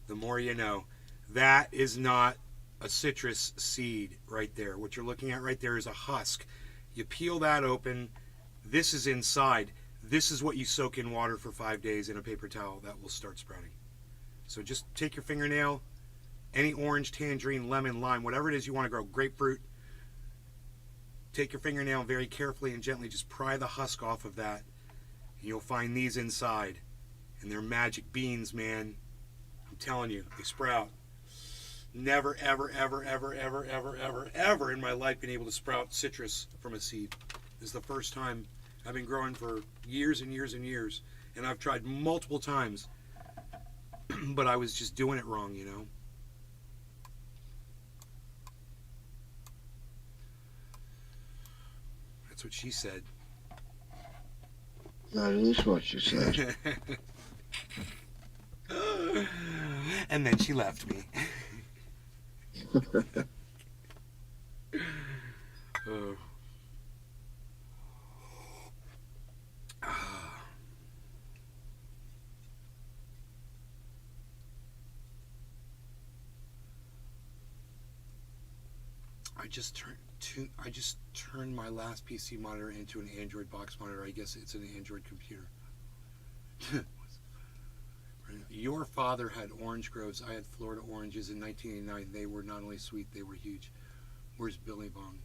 the more you know. That is not a citrus seed right there. What you're looking at right there is a husk. You peel that open. This is inside. This is what you soak in water for 5 days in a paper towel. That will start sprouting. So just take your fingernail, any orange, tangerine, lemon, lime, whatever it is you want to grow, grapefruit, take your fingernail and very carefully and gently just pry the husk off of that, and you'll find these inside. And they're magic beans, man. I'm telling you, they sprout. Never, ever, ever, ever, ever, ever, ever, ever in my life been able to sprout citrus from a seed. This is the first time. I've been growing for years and years and years, and I've tried multiple times, but I was just doing it wrong, you know. That's what she said. That is what she said. And then she left me. Oh. I just turned my last PC monitor into an Android box monitor. I guess it's an Android computer. Your father had orange groves. I had Florida oranges in 1989. They were not only sweet, they were huge. Where's Billy Bong?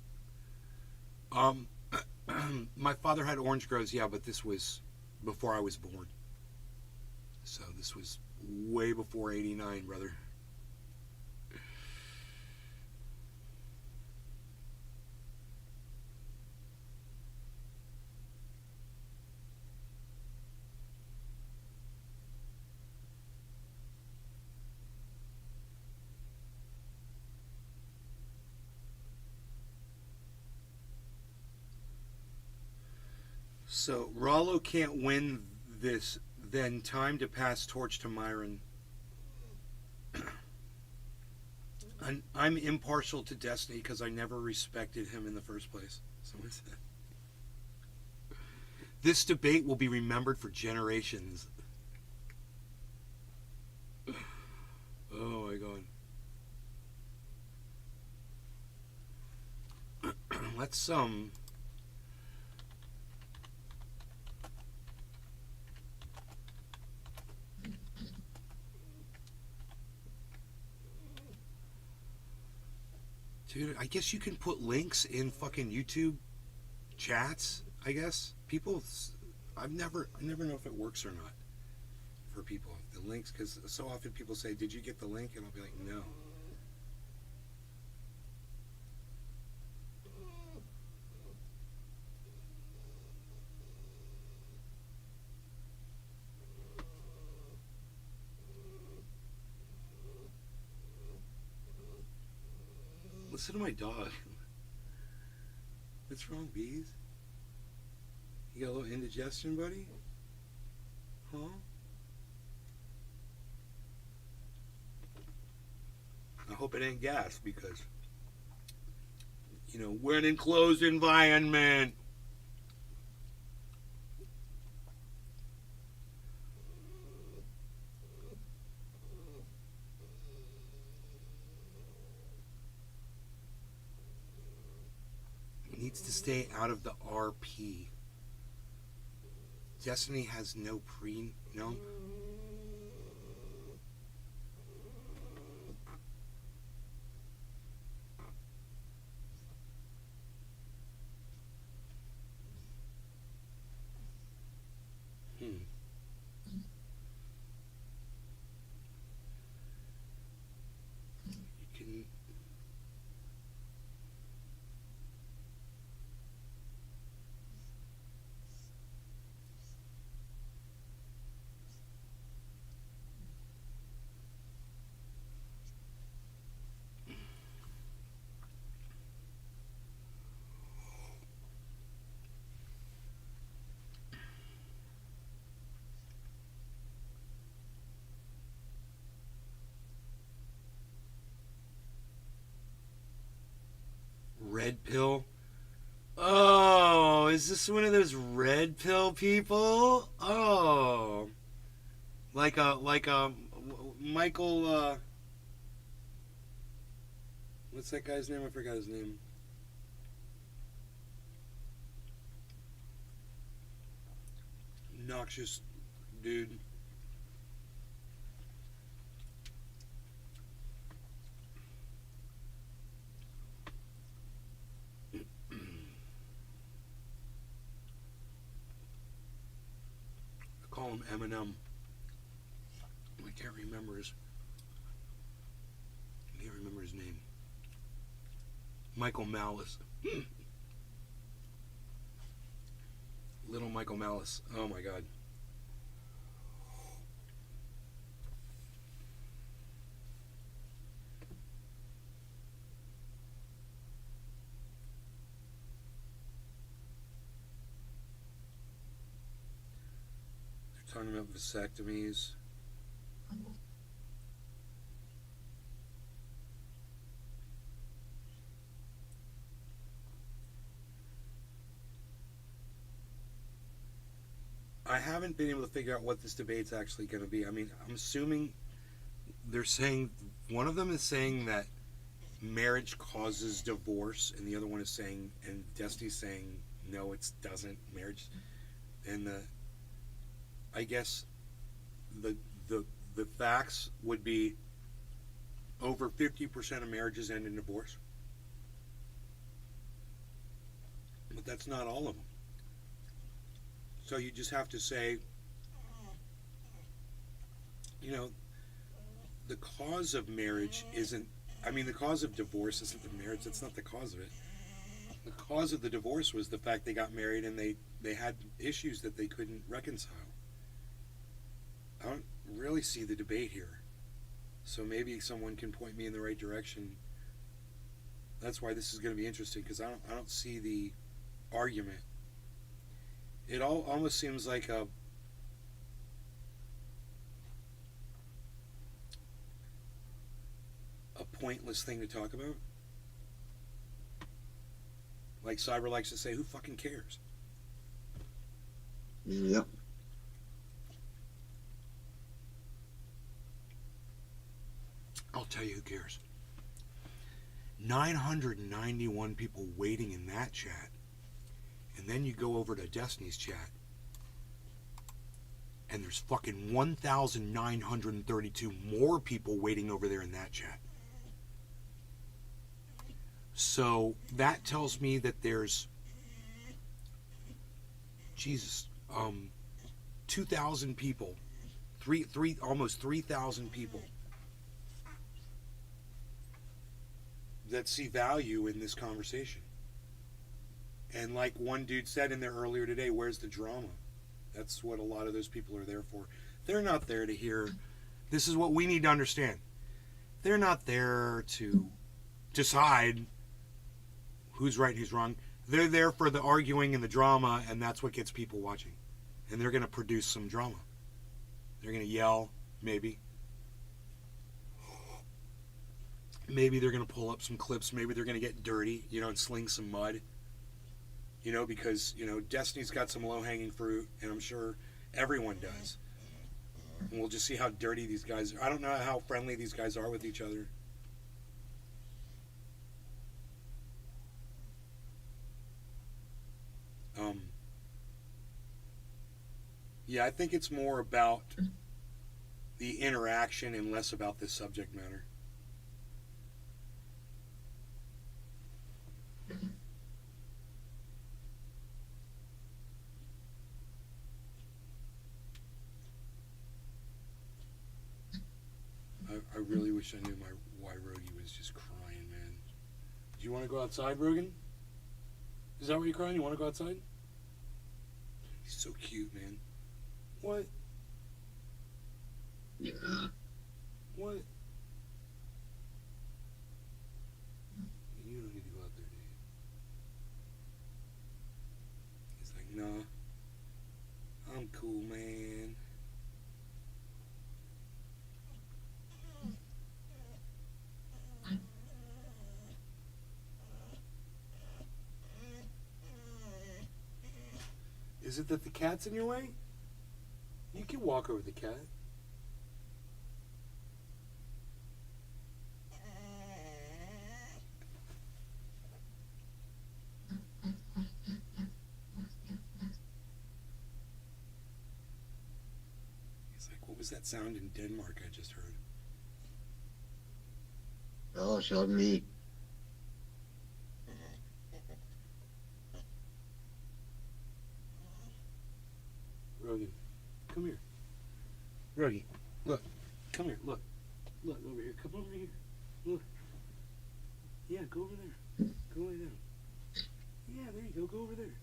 My father had orange groves, yeah, but this was before I was born. So this was way before 89, brother. So Rollo can't win this, then time to pass torch to Myron. I'm impartial to Destiny because I never respected him in the first place. Someone said. This debate will be remembered for generations. Oh my god. Let's Dude, I guess you can put links in fucking YouTube chats, I guess. People, I never know if it works or not for people. The links, because so often people say, did you get the link? And I'll be like, no. Listen to my dog. What's wrong, Bees? You got a little indigestion, buddy? Huh? I hope it ain't gas because, you know, we're an enclosed environment. Needs to stay out of the RP. Destiny has no no. You can. Red pill. Oh, is this one of those red pill people? Oh, like a Michael. What's that guy's name? I forgot his name. Noxious dude. Call him Eminem. I can't remember his name. Michael Malice. Little Michael Malice. Oh my god. They're talking about vasectomies. I haven't been able to figure out what this debate's actually going to be. I mean, I'm assuming they're saying, one of them is saying that marriage causes divorce, and the other one is saying, and Destiny's saying, no, it doesn't. Marriage, and I guess the facts would be over 50% of marriages end in divorce, but that's not all of them. So you just have to say, you know, the cause of marriage isn't, I mean, the cause of divorce isn't the marriage. That's not the cause of it. The cause of the divorce was the fact they got married and they had issues that they couldn't reconcile. I don't really see the debate here. So maybe someone can point me in the right direction. That's why this is going to be interesting, because I don't see the argument. It all almost seems like a pointless thing to talk about. Like Cyber likes to say, who fucking cares? Yep. I'll tell you who cares. 991 people waiting in that chat. And then you go over to Destiny's chat. And there's fucking 1,932 more people waiting over there in that chat. So that tells me that there's, Jesus, 2,000 people, almost 3,000 people that see value in this conversation. And like one dude said in there earlier today, where's the drama? That's what a lot of those people are there for. They're not there to hear. This is what we need to understand. They're not there to decide who's right and who's wrong. They're there for the arguing and the drama, and that's what gets people watching. And they're going to produce some drama. They're going to yell, maybe. Maybe they're going to pull up some clips. Maybe they're going to get dirty, and sling some mud. Because, Destiny's got some low-hanging fruit, and I'm sure everyone does. And we'll just see how dirty these guys are. I don't know how friendly these guys are with each other. Yeah, I think it's more about the interaction and less about the subject matter. I really wish I knew why Rogie was just crying, man. Do you want to go outside, Rogan? Is that what you're crying? You want to go outside? He's so cute, man. What? Yeah. What? You don't need to go out there, do you? He's like, nah. I'm cool, man. Is it that the cat's in your way? You can walk over the cat. He's like, what was that sound in Denmark I just heard? Oh, it's not me. Rogan, come here. Rogie, look. Come here, look. Look, over here. Come over here. Look. Yeah, go over there. Go lay down. Yeah, there you go. Go over there.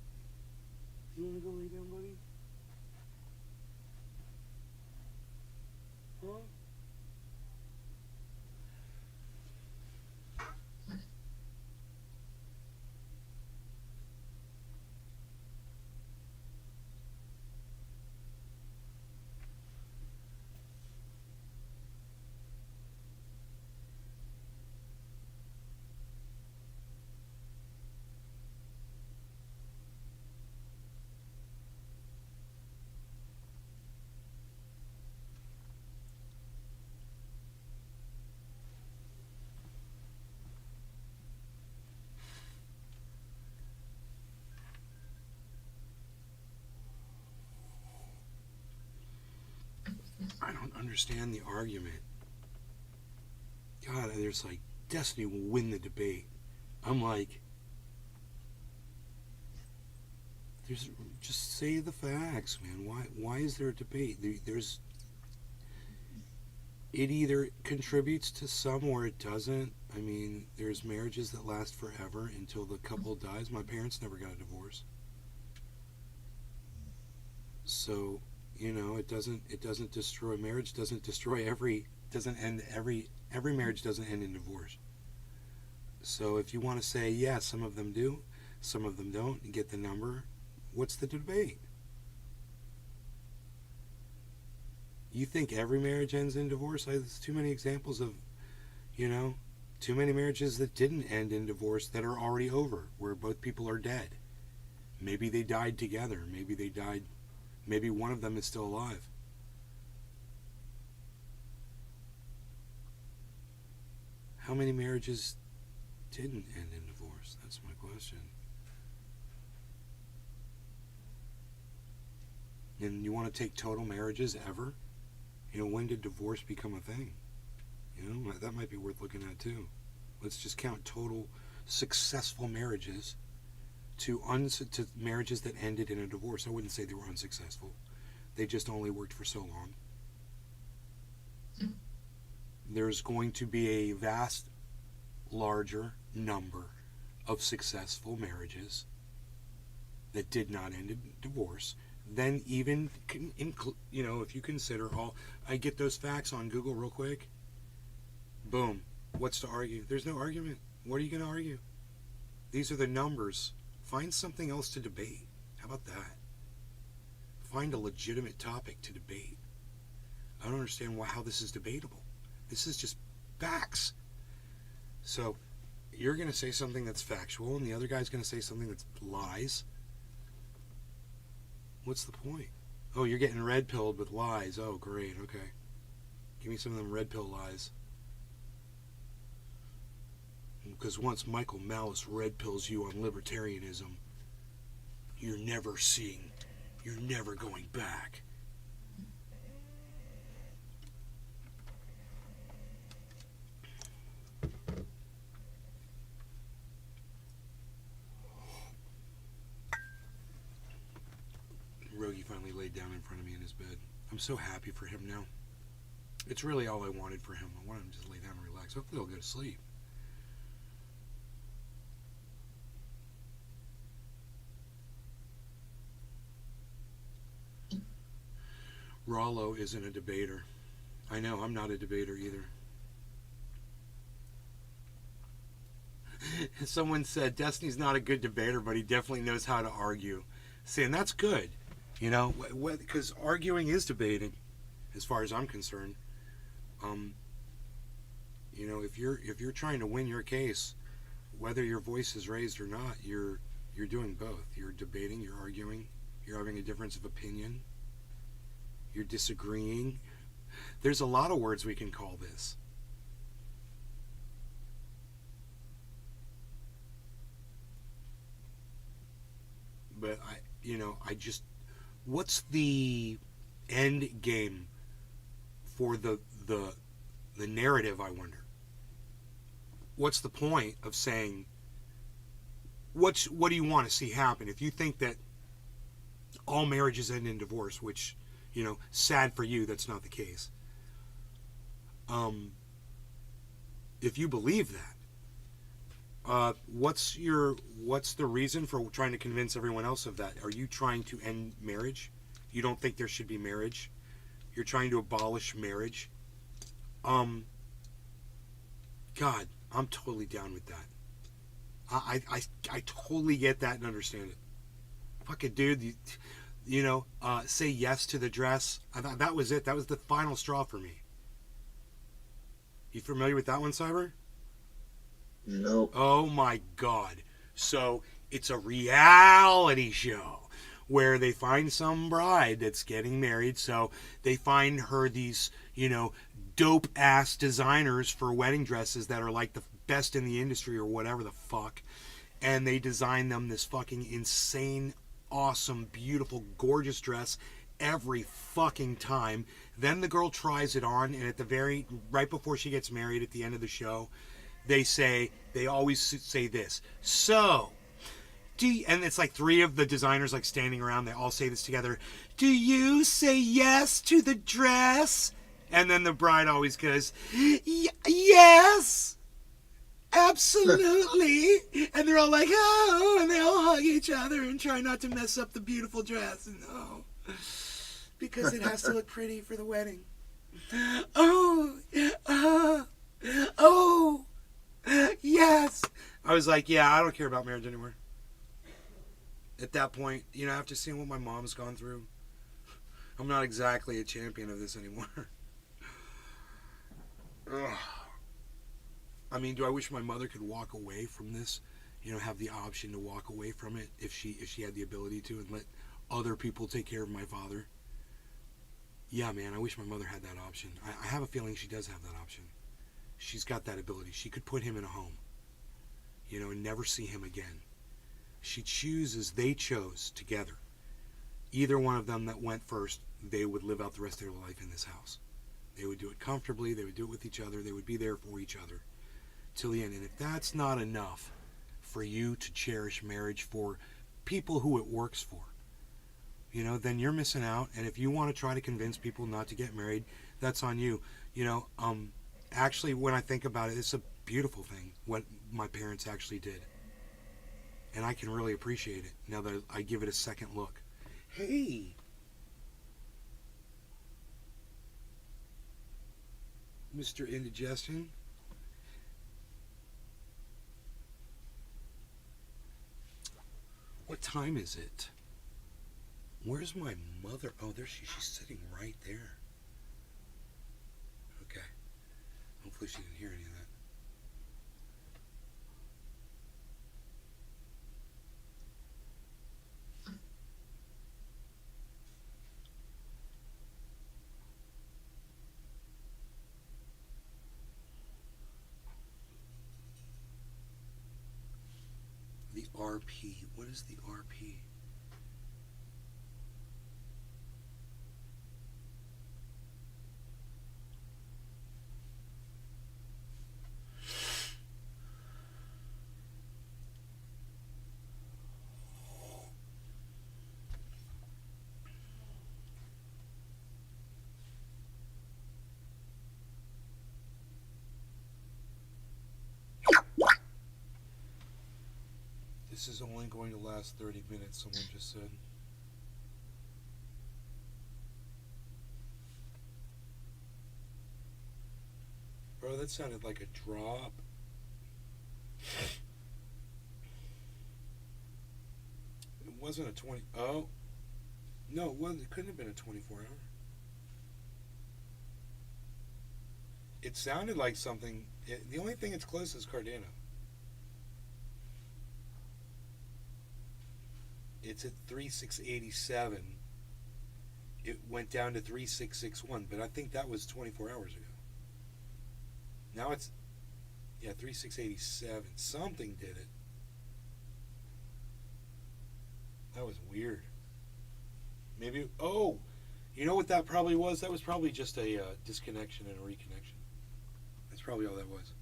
You want to go lay down, buddy? Huh? I don't understand the argument. God, there's like, Destiny will win the debate. I'm like, just say the facts, man. Why is there a debate? There's it either contributes to some or it doesn't. I mean, there's marriages that last forever until the couple dies. My parents never got a divorce. So, it doesn't destroy marriage, doesn't end every marriage doesn't end in divorce. So if you want to say, yeah, some of them do, some of them don't, and get the number, what's the debate? You think every marriage ends in divorce? There's too many examples of, too many marriages that didn't end in divorce that are already over, where both people are dead. Maybe they died together. Maybe one of them is still alive. How many marriages didn't end in divorce? That's my question. And you want to take total marriages ever? When did divorce become a thing? That might be worth looking at too. Let's just count total successful marriages to marriages that ended in a divorce. I wouldn't say they were unsuccessful. They just only worked for so long. There's going to be a vast, larger number of successful marriages that did not end in divorce. Then even, if you consider I get those facts on Google real quick. Boom. What's to argue? There's no argument. What are you going to argue? These are the numbers. Find something else to debate. How about that? Find a legitimate topic to debate. I don't understand how this is debatable. This is just facts. So, you're going to say something that's factual, and the other guy's going to say something that's lies. What's the point? Oh, you're getting red-pilled with lies. Oh, great. Okay. Give me some of them red pill lies. Because once Michael Malice red pills you on libertarianism, you're never going back. Rogie finally laid down in front of me in his bed. I'm so happy for him now. It's really all I wanted for him. I wanted him to just lay down and relax. Hopefully he'll go to sleep. Rollo isn't a debater. I know, I'm not a debater either. Someone said, Destiny's not a good debater, but he definitely knows how to argue. See, and that's good. Because arguing is debating, as far as I'm concerned. If you're trying to win your case, whether your voice is raised or not, you're doing both. You're debating, you're arguing, you're having a difference of opinion, you're disagreeing. There's a lot of words we can call this. But what's the end game for the narrative, I wonder? What's the point of saying, what do you want to see happen? If you think that all marriages end in divorce, which, sad for you, that's not the case. If you believe that, what's the reason for trying to convince everyone else of that? Are you trying to end marriage? You don't think there should be marriage? You're trying to abolish marriage? God, I'm totally down with that. I totally get that and understand it. Fucking dude, say yes to the dress. I thought that was it. That was the final straw for me. You familiar with that one, Cyber? No. Oh my God. So it's a reality show where they find some bride that's getting married. So they find her these, dope ass designers for wedding dresses that are like the best in the industry or whatever the fuck. And they design them this fucking insane, awesome, beautiful, gorgeous dress every fucking time. Then the girl tries it on, and right before she gets married at the end of the show, they always say this. So, and it's like three of the designers like standing around, they all say this together. Do you say yes to the dress? And then the bride always goes, yes, absolutely. And they're all like, oh, and they all hug each other and try not to mess up the beautiful dress. And because it has to look pretty for the wedding. Oh, yes. I was like, yeah, I don't care about marriage anymore. At that point, after seeing what my mom's gone through, I'm not exactly a champion of this anymore. Ugh. I mean, do I wish my mother could walk away from this? You know, have the option to walk away from it if she had the ability to, and let other people take care of my father? Yeah, man, I wish my mother had that option. I have a feeling she does have that option. She's got that ability. She could put him in a home, you know, and never see him again. She chooses, they chose together. Either one of them that went first, they would live out the rest of their life in this house. They would do it comfortably. They would do it with each other. They would be there for each other till the end. And if that's not enough for you to cherish marriage for people who it works for, you know, then you're missing out. And if you want to try to convince people not to get married, that's on you. You know, actually, when I think about it, it's a beautiful thing what my parents actually did. And I can really appreciate it now that I give it a second look. Hey! Mr. Indigestion? What time is it? Where's my mother? Oh, there she's sitting right there. Okay. Hopefully she didn't hear any of that. The RP. What is the RP? This is only going to last 30 minutes, someone just said. Bro, that sounded like a drop. It wasn't a 20... Oh. No, it wasn't. It couldn't have been a 24 hour. It sounded like something... the only thing it's close is Cardano. It's at 3687. It went down to 3661, but I think that was 24 hours ago. Now it's, yeah, 3687. Something did it. That was weird. Maybe, oh, you know what that probably was? That was probably just a disconnection and a reconnection. That's probably all that was.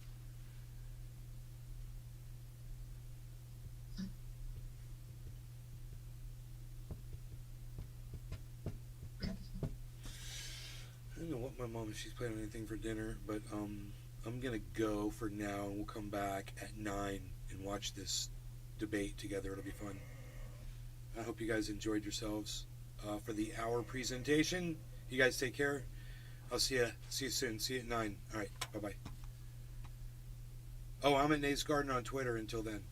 I don't know what my mom, if she's planning anything for dinner, but I'm gonna go for now, and we'll come back at 9 and watch this debate together. It'll be fun. I hope you guys enjoyed yourselves for the hour presentation. You guys take care. I'll see you soon. See you at 9. All right, bye bye. Oh, I'm at Nate's Garden on Twitter. Until then.